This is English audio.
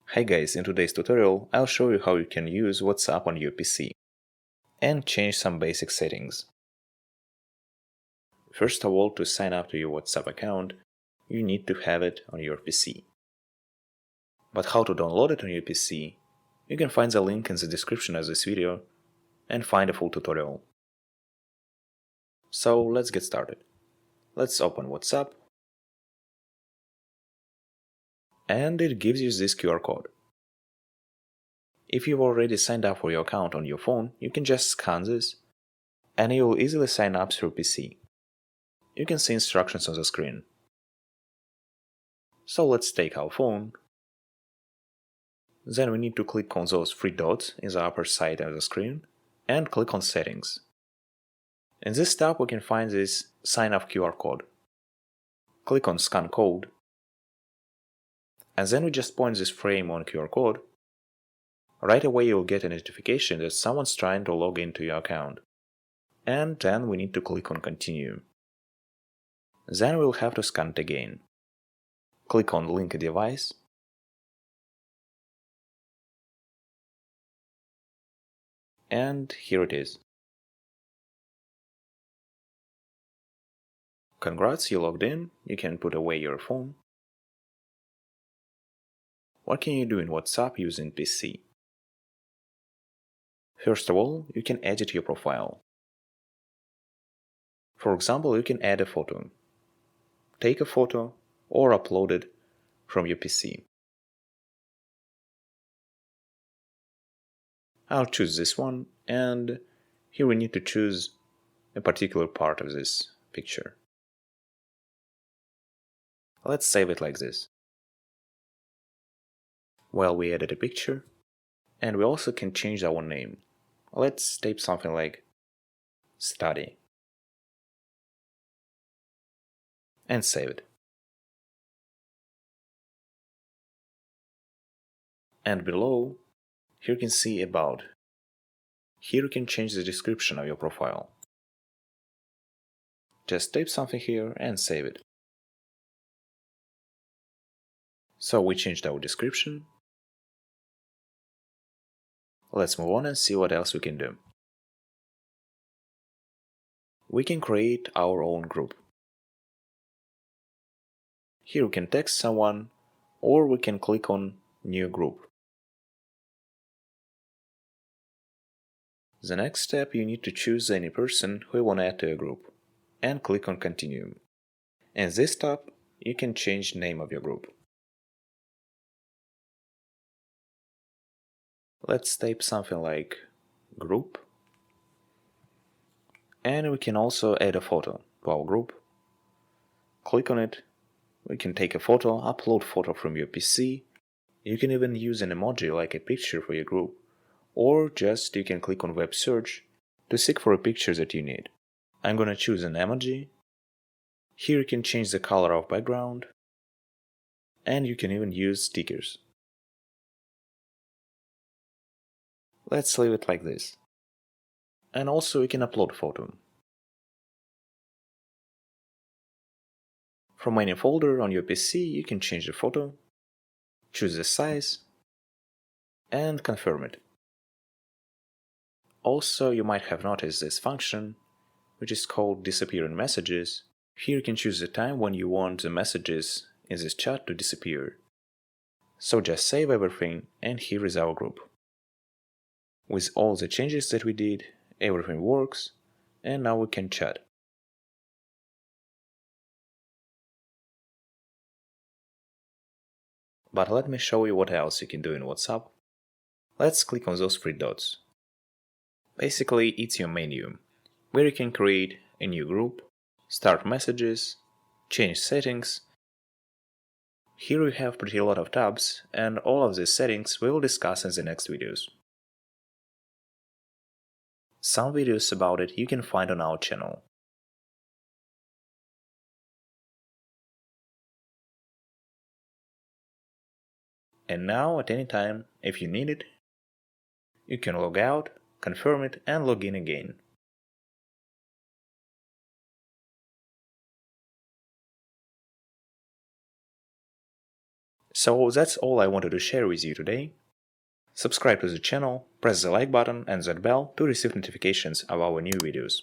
Hi guys, in today's tutorial I'll show you how you can use WhatsApp on your PC and change some basic settings. First of all, to sign up to your WhatsApp account, you need to have it on your PC. But how to download it on your PC? You can find the link in the description of this video and find a full tutorial. So let's get started. Let's open WhatsApp and it gives you this QR code. If you've already signed up for your account on your phone, you can just scan this and you will easily sign up through PC. You can see instructions on the screen. So let's take our phone. Then we need to click on those three dots in the upper side of the screen and click on Settings. In this tab we can find this sign up QR code. Click on Scan Code and then we just point this frame on QR code. Right away you'll get a notification that someone's trying to log into your account. And then we need to click on Continue. Then we'll have to scan it again. Click on Link a device. And here it is. Congrats, you logged in. You can put away your phone. What can you do in WhatsApp using PC? First of all, you can edit your profile. For example, you can add a photo. Take a photo or upload it from your PC. I'll choose this one, and here we need to choose a particular part of this picture. Let's save it like this. Well, we added a picture, and we also can change our name. Let's type something like study and save it. And below, here you can see About. Here you can change the description of your profile. Just type something here and save it. So we changed our description. Let's move on and see what else we can do. We can create our own group. Here we can text someone, or we can click on New Group. The next step, you need to choose any person who you want to add to a group, and click on Continue. In this tab, you can change the name of your group. Let's type something like Group. And we can also add a photo to our group. Click on it. We can take a photo, upload photo from your PC. You can even use an emoji like a picture for your group. Or just you can click on web search to seek for a picture that you need. I'm gonna choose an emoji. Here you can change the color of background. And you can even use stickers. Let's leave it like this. And also you can upload photo. From any folder on your PC, you can change the photo, choose the size, and confirm it. Also, you might have noticed this function, which is called disappearing messages. Here you can choose the time when you want the messages in this chat to disappear. So just save everything, and here is our group. With all the changes that we did, everything works, and now we can chat. But let me show you what else you can do in WhatsApp. Let's click on those three dots. Basically, it's your menu, where you can create a new group, start messages, change settings. Here we have pretty lot of tabs, and all of these settings we will discuss in the next videos. Some videos about it you can find on our channel. And now, at any time, if you need it, you can log out, confirm it, and log in again. So that's all I wanted to share with you today. Subscribe to the channel, press the like button and that bell to receive notifications of our new videos.